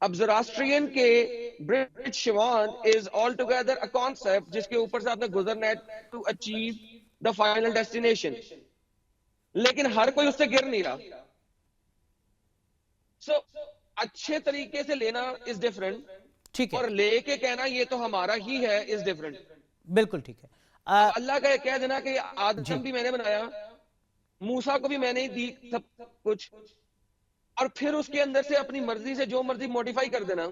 اب زوراسٹرین کے برج Xuan is all together a concept جس کے اوپر سے آپ نے گزرنا ہے to achieve the final destination, لیکن ہر کوئی اس سے گر نہیں رہا. سو اچھے طریقے سے لینا از ڈفرنٹ، ٹھیک ہے، اور لے کے کہنا یہ تو ہمارا ہی ہے از ڈفرنٹ. بالکل ٹھیک ہے. اب اللہ کا یہ کہہ دینا کہ جی آدم بھی میں نے بنایا، موسیٰ کو بھی میں نے ہی دی سب کچھ، اور پھر اس کے اندر سے اپنی مرضی سے جو مرضی موڈیفائی کر دینا،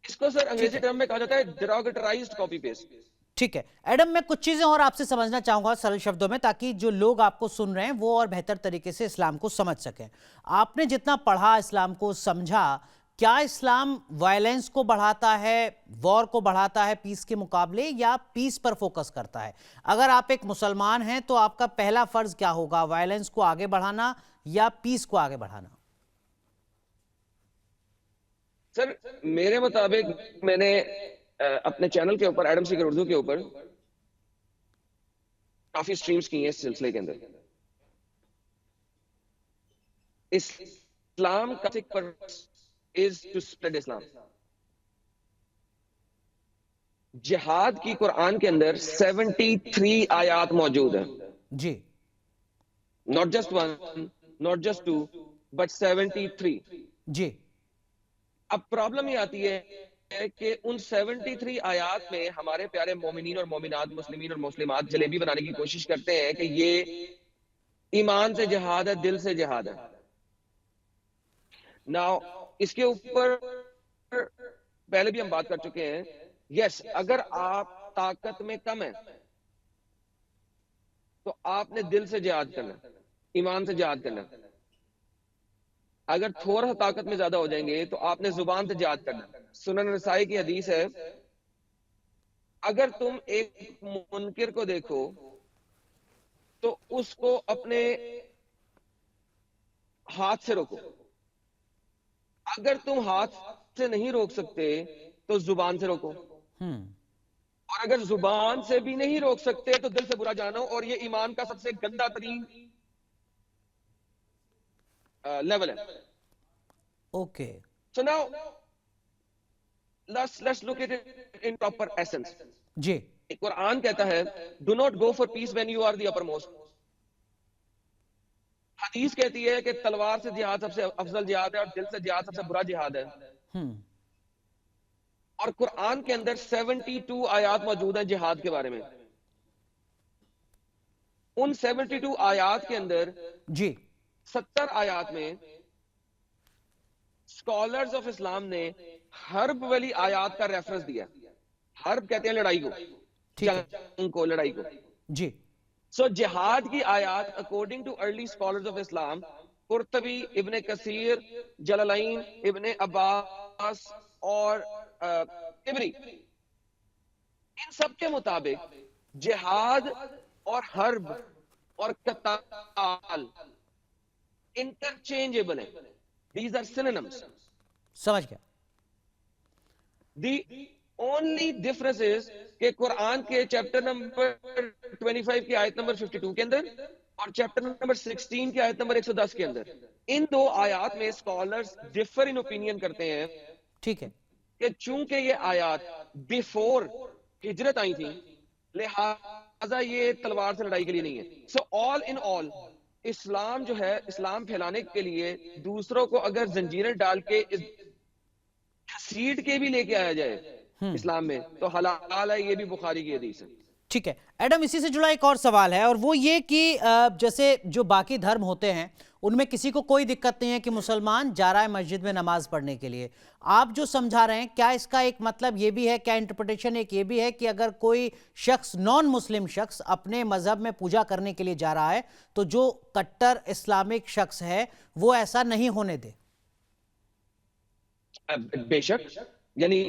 اس کو سر ٹھیک انگریزی ہے، ٹرم میں کہا جاتا ہے ڈیروگیٹرائزڈ کاپی پیسٹ. ٹھیک ہے ایڈم، میں کچھ چیزیں اور آپ سے سمجھنا چاہوں گا سرل شبدوں میں، تاکہ جو لوگ آپ کو سن رہے ہیں وہ اور بہتر طریقے سے اسلام کو سمجھ سکیں. آپ نے جتنا پڑھا، اسلام کو سمجھا، کیا اسلام وائلنس کو بڑھاتا ہے، وار کو بڑھاتا ہے پیس کے مقابلے، یا پیس پر فوکس کرتا ہے؟ اگر آپ ایک مسلمان ہیں تو آپ کا پہلا فرض کیا ہوگا، وائلنس کو آگے بڑھانا یا پیس کو آگے بڑھانا؟ سر میرے مطابق میں نے اپنے چینل کے اوپر، ایڈم سیکر اردو کے اوپر، کافی سٹریمز کی ہیں اس سلسلے کے اندر. اسلام کا پرپس از ٹو اسپریڈ اسلام. جہاد کی قرآن کے اندر 73 آیات موجود ہیں، جی not just one, not just two, but 73. جی اب پرابلم یہ آتی ہے کہ ان 73 آیات میں ہمارے پیارے مومنین اور مومنات، مسلمین اور مسلمات جلیبی بنانے کی کوشش کرتے ہیں کہ یہ ایمان سے جہاد ہے، دل سے جہاد ہے. ناؤ اس کے اوپر پہلے بھی ہم بات کر چکے ہیں. یس، اگر آپ طاقت میں کم ہیں تو آپ نے دل سے جہاد کرنا، ایمان سے جہاد کرنا. اگر تھوڑا سا طاقت میں زیادہ ہو جائیں گے تو آپ نے زبان سے جہاد کرنا. سنن نسائی کی حدیث ہے، اگر تم ایک منکر کو دیکھو تو اس کو اپنے ہاتھ سے روکو. اگر تم ہاتھ سے نہیں روک سکتے تو زبان سے روکو، اور اگر زبان سے بھی نہیں روک سکتے تو دل سے برا جانو. اور یہ ایمان کا سب سے گندا ترین لیول ہے. Okay So now let's look at it in proper essence. جی قرآن کہتا ہے do not go for peace when you are the uppermost. حدیث کہتی ہے کہ تلوار سے جہاد سب سے افضل جہاد ہے اور دل سے جہاد سب سے برا جہاد ہے. اور قرآن کے اندر 72 آیات موجود ہیں جہاد کے بارے میں. ان 72 آیات کے اندر جی 70 آیات میں اسکالرز آف اسلام نے حرب والی آیات کا ریفرنس دیا. حرب کہتے ہیں لڑائی کو، ٹھیک ہے جنگ کو، لڑائی کو. جی سو جہاد کی آیات according to early scholars of Islam, قرطبی، ابن کثیر، جلالین، ابن عباس اور طبری، ان سب کے مطابق جہاد اور حرب اور قتال انٹرچینجبل ہیں. These are synonyms. سمجھ گیا. The only difference is کہ قرآن کے چیپٹر نمبر 25 کی آیت نمبر 52 کے اندر اور چیپٹر نمبر 16 کی آیت نمبر 110 کے اندر، ان دو آیات میں اسکالرز ڈیفر ان اوپینین کرتے ہیں ٹھیک ہے کہ چونکہ یہ آیات بیفور ہجرت آئی تھیں لہذا یہ تلوار سے لڑائی کے لیے نہیں ہے. سو آل ان آل اسلام جو ہے، اسلام پھیلانے کے لیے دوسروں کو اگر زنجیریں ڈال کے گھسیٹ کے بھی لے کے آیا جائے اسلام میں تو حلال ہے. یہ بھی بخاری کی حدیث ہے. ٹھیک ہے ایڈم، اسی سے جڑا ایک اور سوال ہے، اور وہ یہ کہ جیسے جو باقی دھرم ہوتے ہیں ان میں کسی کو کوئی دقت نہیں ہے کہ مسلمان جا رہا ہے مسجد میں نماز پڑھنے کے لیے. آپ جو سمجھا رہے ہیں، کیا اس کا ایک مطلب یہ بھی ہے، کیا انٹرپریٹیشن ایک یہ بھی ہے کہ اگر کوئی شخص نان مسلم شخص اپنے مذہب میں پوجا کرنے کے لیے جا رہا ہے تو جو کٹر اسلامک شخص ہے وہ ایسا نہیں ہونے دے؟ بے شک. یعنی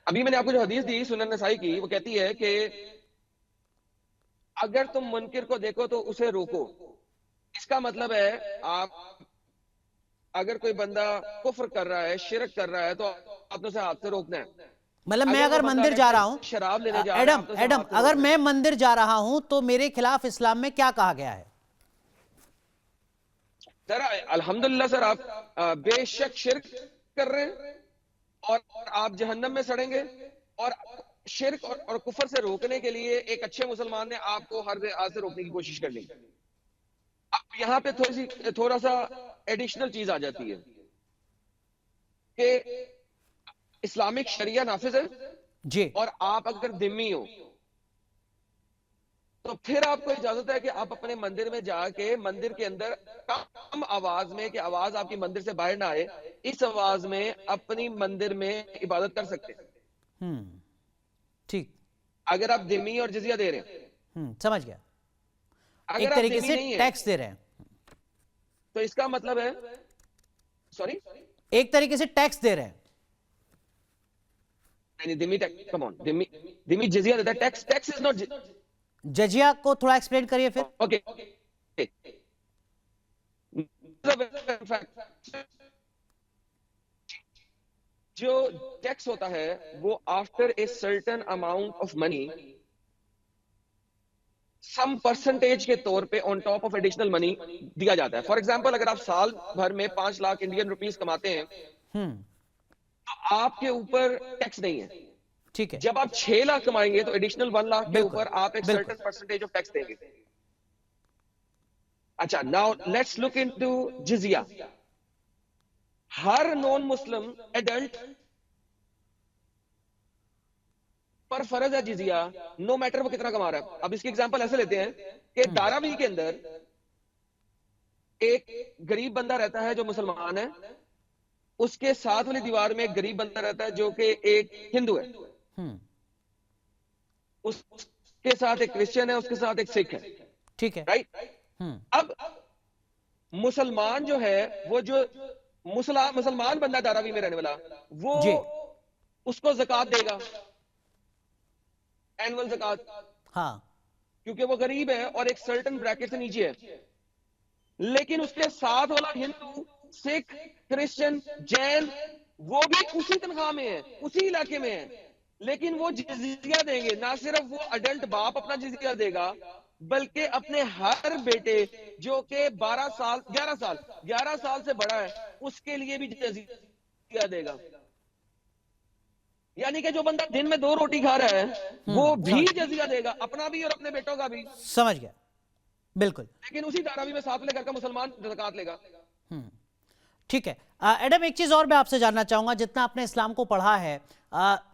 ابھی میں نے آپ کو جو حدیث دی سنن نسائی کی، وہ کہتی ہے کہ اگر تم منکر کو دیکھو تو اسے روکو. اس کا مطلب ہے آپ اگر کوئی بندہ کفر کر رہا ہے، شرک کر رہا ہے تو آپ نے اسے ہاتھ سے روکنا ہے. مطلب میں وہ اگر بندہ مندر جا رہا ہوں، شراب لینے جا رہا ہے، آپ نے اسے ایڈم ہاتھ سے اگر روکنا میں مندر جا رہا ہوں تو میرے خلاف اسلام میں کیا کہا گیا ہے؟ سر الحمدللہ سر، آپ بے شک شرک کر رہے ہیں اور آپ جہنم میں سڑیں گے. اور شرک اور کفر سے روکنے کے لیے ایک اچھے مسلمان نے آپ کو ہر راہ سے روکنے کی کوشش کرنی. اب یہاں پہ تھوڑا سا ایڈیشنل چیز آ جاتی ہے کہ اسلامک شریعہ نافذ ہے جی اور آپ اگر ذمہ ہو تو پھر آپ کو اجازت ہے کہ آپ اپنے مندر میں جا کے مندر کے اندر کم آواز میں, کہ آواز آپ کی مندر سے باہر نہ آئے, اس آواز میں اپنی مندر میں عبادت کر سکتے ہیں ٹھیک, اگر آپ ذمہ اور جزیہ دے رہے ہیں. سمجھ گیا, اگر ایک آپ طریقے ذمہ سے نہیں ہیں ٹیکس دے رہے ہیں, تو اس کا مطلب ہے, سوری, ایک طریقے سے ٹیکس دے رہے ہیں. ذمہ جزیہ دیتا ہے, ٹیکس از ناٹ. جزیہ کو تھوڑا ایکسپلین کریے پھر. اوکے, جو ٹیکس ہوتا ہے وہ after a certain amount of money some percentage کے طور پہ آن ٹاپ آف ایڈیشنل منی دیا جاتا ہے. فار ایگزامپل اگر آپ سال بھر میں 5 لاکھ انڈین روپیز کماتے ہیں تو آپ کے اوپر ٹیکس نہیں ہے. ٹھیک ہے, جب آپ 6 لاکھ کمائیں گے تو ایڈیشنل 1 لاکھ کے بالکل اوپر آپ ایک بالکل, سرٹن پرسنٹیج آف ٹیکس دیں گے. اچھا, ناؤ لیٹس لک انٹو جزیہ. ہر نان مسلم ایڈلٹ پر فرض ہے جزیہ, نو میٹر وہ کتنا کما رہا ہے. اب اس کی ایگزامپل ایسے لیتے ہیں کہ دھاراوی کے اندر ایک غریب بندہ رہتا ہے جو مسلمان ہے, اس کے ساتھ والی دیوار میں ایک غریب بندہ رہتا ہے جو کہ ایک ہندو ہے, اس کے ساتھ ایک کرسچن ہے, اس کے ساتھ ایک سکھ ہے. ٹھیک ہے, رائٹ. اب مسلمان جو ہے, وہ جو مسلمان بندہ دھاراوی میں رہنے والا, وہ جی اس کو زکات دے گا, اینول زکات, ہاں, کیونکہ وہ غریب ہے اور ایک سرٹن بریکٹ سے نیچے ہے. لیکن اس کے ساتھ والا ہندو, سکھ, کرسچن, جین, وہ بھی اسی تنخواہ میں ہے, اسی علاقے میں ہے, لیکن وہ جزیہ دیں گے. نہ صرف وہ اڈلٹ باپ اپنا جزیہ دے گا, بلکہ اپنے ہر بیٹے جو کہ 11 سال سے بڑا ہے, اس کے لیے بھی جزیہ دے گا. یعنی کہ جو بندہ دن میں 2 روٹی کھا رہا ہے وہ بھی جزیہ دے گا, اپنا بھی اور اپنے بیٹوں کا بھی. سمجھ گیا, بالکل لیکن اسی دھاراوی میں ساتھ لے کر کا مسلمان زکات لے گا. ٹھیک ہے. ایڈم, ایک چیز اور میں آپ سے جاننا چاہوں گا, جتنا آپ نے اسلام کو پڑھا ہے,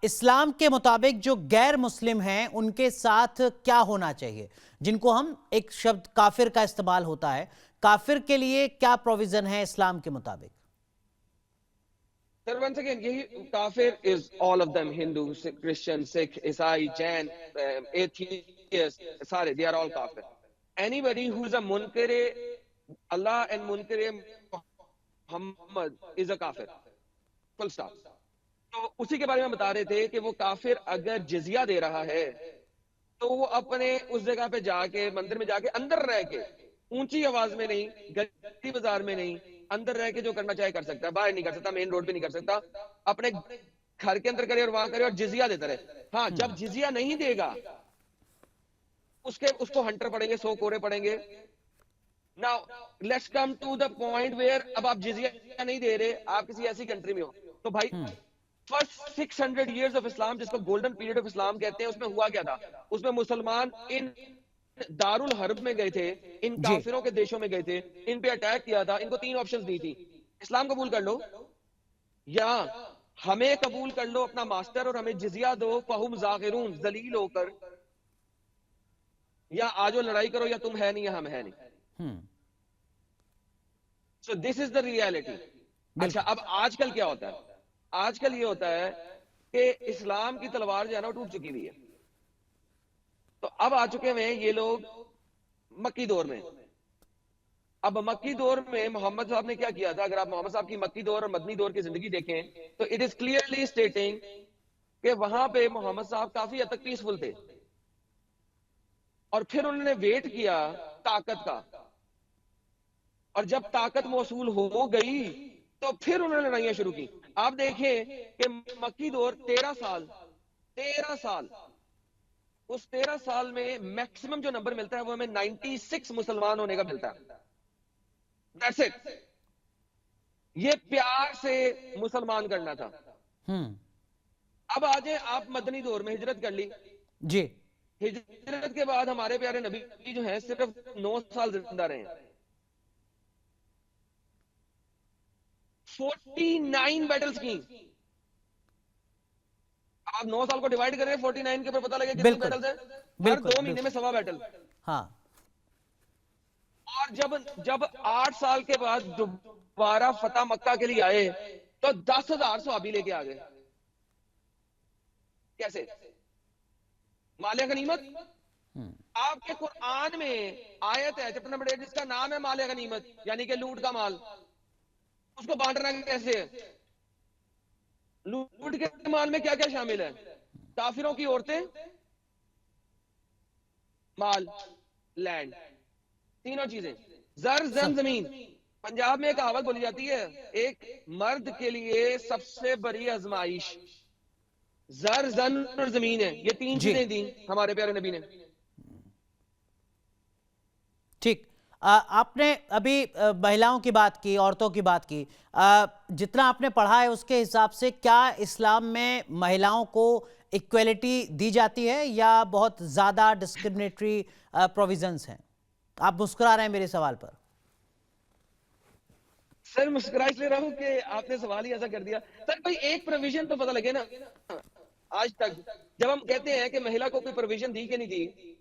اسلام کے مطابق جو غیر مسلم ہیں ان کے ساتھ کیا ہونا چاہیے, جن کو ہم ایک شبد کافر کا استعمال ہوتا ہے, کافر کے لیے کیا پروویژن ہے اسلام کے مطابق؟ سر ونس اگین, یہی کافر از all of them, Hindu, Christian, سکھ, عیسائی, جین, ایتھیسٹ, سارے they are all کافر. Anybody who is a منکر اللہ and منکر محمد is a کافر, full stop. تو اسی کے بارے میں بتا رہے تھے کہ وہ کافر اگر جزیہ دے رہا ہے تو وہ اپنے اس جگہ پہ جا کے, مندر میں جا کے, اندر رہ کے, اونچی آواز میں نہیں, گلی بازار میں نہیں, اندر رہ کے جو کرنا چاہے کر سکتا ہے, باہر نہیں کر سکتا, مین روڈ پہ نہیں کر سکتا, اپنے گھر کے اندر کرے اور وہاں کرے اور جزیہ دیتا رہے. ہاں, جب جزیہ نہیں دے گا اس کو ہنٹر پڑیں گے, 100 کوڑے پڑیں گے. Now let's come to the point where اب آپ جزیہ نہیں دے رہے, آپ کسی ایسی کنٹری میں ہو, تو بھائی فرسٹ 600 years of اسلام, جس کو گولڈن پیریڈ آف اسلام کہتے ہیں, اس میں ہوا کیا تھا؟ اس میں مسلمان ان دار الحرب میں گئے تھے, ان جی کافروں کے دیشوں میں گئے تھے, ان پہ اٹیک کیا تھا, ان کو 3 آپشنز دی تھی, اسلام قبول کر لو, یا ہمیں قبول کر لو اپنا ماسٹر اور ہمیں جزیہ دو, فہم ظاہرون, ذلیل ہو کر, یا آجو لڑائی کرو, یا تم ہے نہیں یا ہم ہے نہیں. So this is the reality. اچھا, اب آج کل کیا ہوتا ہے؟ آج کل یہ ہوتا ہے کہ اسلام کی تلوار جو ہے نا ٹوٹ چکی ہوئی ہے. تو اب آ چکے ہیں یہ لوگ مکی دور میں. اب مکی دور میں محمد صاحب نے کیا کیا تھا؟ اگر آپ محمد صاحب کی مکی دور اور مدنی دور کی زندگی دیکھیں تو اٹ از کلیئرلی اسٹیٹنگ کہ وہاں پہ محمد صاحب کافی حد تک پیسفل تھے, اور پھر انہوں نے ویٹ کیا طاقت کا, اور جب طاقت موصول ہو گئی تو پھر انہوں نے لڑائیاں شروع کی. آپ دیکھیں کہ مکی دور 13 سال, اس 13 سال میں میکسیمم جو نمبر ملتا ہے وہ ہمیں 96 مسلمان ہونے کا ملتا ہے. That's it. یہ پیار سے مسلمان کرنا تھا. اب آجائیں آپ مدنی دور میں ہجرت کر لی جی. ہجرت کے بعد ہمارے پیارے نبی جو ہیں صرف 9 سال زندہ رہے ہیں. 49 بیٹلز کی. آپ 9 سال کو ڈیوائیڈ کریں 49 کے اوپر پتہ لگے کتنی بیٹلز ہیں. ہر 2 مہینے میں 1.25 بیٹل. ہاں. اور جب 8 سال کے بعد دوبارہ فتح مکہ کے لیے آئے تو 10,000 صحابی لے کے آ گئے. کیسے؟ مال غنیمت. آپ کے قرآن میں آیت ہے چیپٹر نمبر 8 جس کا نام ہے مال غنیمت, یعنی کہ لوٹ کا مال. اس کو بانٹنا کیسے ہے؟ لوٹ کے مال میں کیا کیا شامل ہے؟ کافروں کی عورتیں, مال, لینڈ, تینوں چیزیں. زر زم زمین. پنجاب میں ایک کہاوت بولی جاتی ہے, ایک مرد کے لیے سب سے بڑی آزمائش زر زن اور زمین ہے. یہ 3 چیزیں دیں ہمارے پیارے نبی نے. ٹھیک. آپ نے ابھی مہیلاؤں کی بات کی, عورتوں کی بات کی. جتنا آپ نے پڑھا ہے اس کے حساب سے کیا اسلام میں مہیلاؤں کو ایکویلٹی دی جاتی ہے یا بہت زیادہ ڈسکرمنیٹری پروویژنز ہیں؟ آپ مسکرا رہے ہیں میرے سوال پر. سر مسکرا اس لے رہا ہوں کہ آپ نے سوال ہی ایسا کر دیا. سر کوئی ایک پروویژن تو پتہ لگے نا. آج تک جب ہم کہتے ہیں کہ مہیلا کو کوئی پروویژن دی کہ نہیں دی,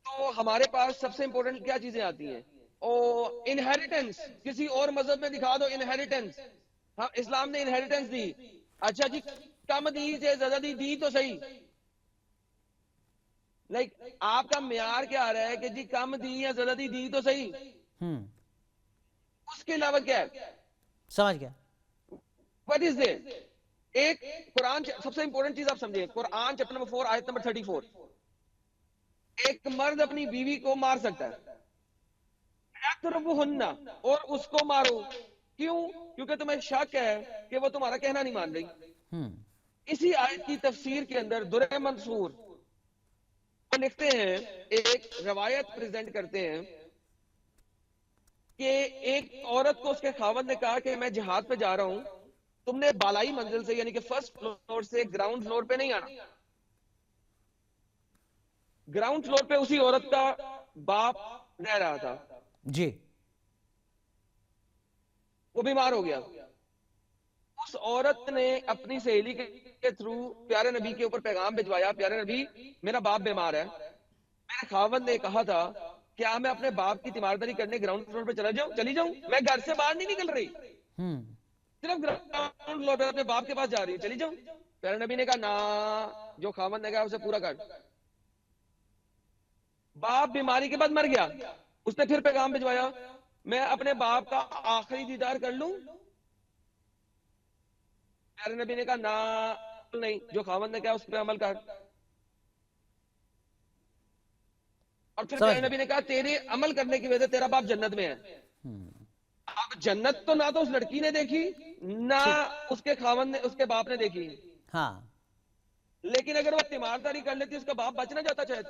تو ہمارے پاس سب سے امپورٹنٹ کیا چیزیں آتی ہیں؟ انہیریٹنس. کسی اور مذہب میں دکھا دو انہیریٹنس. ہاں اسلام نے انہیریٹنس دی. اچھا جی کم دی سے زیادہ دی تو صحیح. لائک آپ کا معیار کیا آ رہا ہے کہ جی کم دی یا زیادہ دی تو صحیح. اس کے علاوہ کیا ہے؟ سمجھ گیا. What is this? ایک قرآن سب سے امپورٹنٹ چیز آپ سمجھیں, قرآن چیپٹر نمبر 4 آیت نمبر 34. ایک مرد اپنی بیوی کو مار سکتا ہے, اور اس کو مارو. کیوں؟ کیونکہ تمہیں شک ہے کہ وہ تمہارا کہنا نہیں مان رہی. اسی آیت کی تفسیر کے اندر درر منصور وہ لکھتے ہیں, ایک روایت پریزنٹ کرتے ہیں کہ ایک عورت کو اس کے خاوند نے کہا کہ میں جہاد پہ جا رہا ہوں, تم نے بالائی منزل سے یعنی کہ فرسٹ فلور سے گراؤنڈ فلور پہ نہیں آنا. گراؤنڈ فلور پہ اسی عورت کا باپ رہ رہا تھا جی. وہ بیمار ہو گیا. اس عورت نے اپنی سہیلی کے تھرو پیارے نبی کے اوپر پیغام بھجوایا, پیارے نبی میرا باپ بیمار ہے, میرے خاوند نے کہا تھا کیا میں اپنے باپ کی تیمارداری کرنے گراؤنڈ فلور پہ چلی جاؤں؟ میں گھر سے باہر نہیں نکل رہی, صرف گراؤنڈ فلور پہ اپنے باپ کے پاس جا رہی ہوں, چلی جاؤں؟ پیارے نبی نے کہا نا, جو خاوند نے کہا اسے پورا کر. باپ بیماری کے بعد مر گیا. اس نے پھر پیغام بھجوایا میں اپنے باپ کا آخری دیدار کر لوں. پیارے نبی نے کہا نا نہیں, جو خاوند نے کہا اس پہ عمل کر. اور پھر پیارے نبی نے کہا تیرے عمل کرنے کی وجہ سے تیرا باپ جنت میں ہے. اب جنت تو نہ تو اس لڑکی نے دیکھی نہ اس کے خاوند نے, اس کے باپ نے دیکھی. ہاں لیکن اگر وہ تیمارداری کر لیتی اس کا باپ بچ نہ جاتا شاید.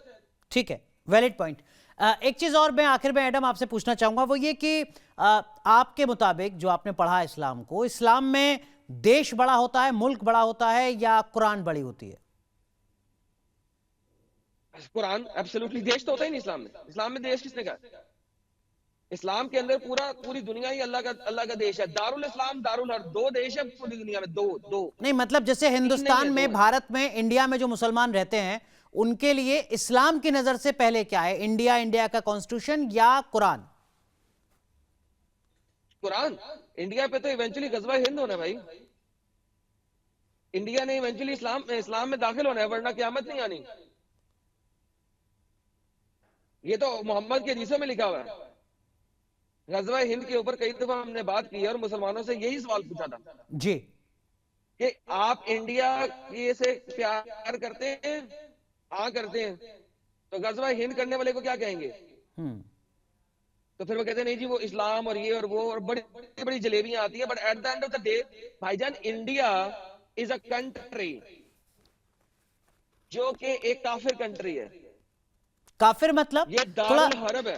ٹھیک ہے, ویلڈ پوائنٹ. ایک چیز اور میں آخر میں ایڈم آپ سے پوچھنا چاہوں گا, وہ یہ کہ آپ کے مطابق جو آپ نے پڑھا اسلام کو, اسلام میں دیش بڑا ہوتا ہے, ملک بڑا ہوتا ہے یا قرآن بڑی ہوتی ہے؟ قرآن ایبسولوٹلی. دیش تو ہوتا ہی نہیں اسلام میں. اسلام میں دیش کس نے کہا؟ اسلام کے اندر پوری دنیا ہی اللہ کا دیش ہے. دارالاسلام دارالحرب, 2 دیش ہے پوری دنیا میں, 2 نہیں مطلب جیسے ہندوستان میں, بھارت میں, انڈیا میں جو مسلمان رہتے ہیں ان کے لیے اسلام کی نظر سے پہلے کیا ہے, انڈیا کا کانسٹیٹیوشن یا قرآن؟ قرآن. انڈیا پہ تو ایونچولی غزوہ ہند ہونا ہے بھائی. انڈیا نے ایونچولی اسلام میں داخل ہونا ہے, ورنہ قیامت نہیں آنی. یہ تو محمد کے حدیثوں میں لکھا ہوا ہے. غزوہ ہند کے اوپر کئی دفعہ ہم نے بات کی اور مسلمانوں سے یہی سوال پوچھا تھا جی کہ آپ انڈیا سے پیار کرتے ہیں؟ ہاں کرتے ہیں. تو غزوہ ہند کرنے والے کو کیا کہیں گے؟ تو پھر وہ کہتے ہیں نہیں جی وہ اسلام اور یہ اور وہ, اور بڑی بڑی جلیبیاں آتی ہیں. But at the end of the day بھائی جان, انڈیا از اے کنٹری جو کہ ایک کافر کنٹری ہے. کافر مطلب یہ دارالحرب ہے.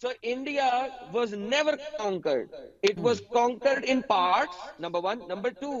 So India was never conquered. It was conquered in parts, number one. Number two,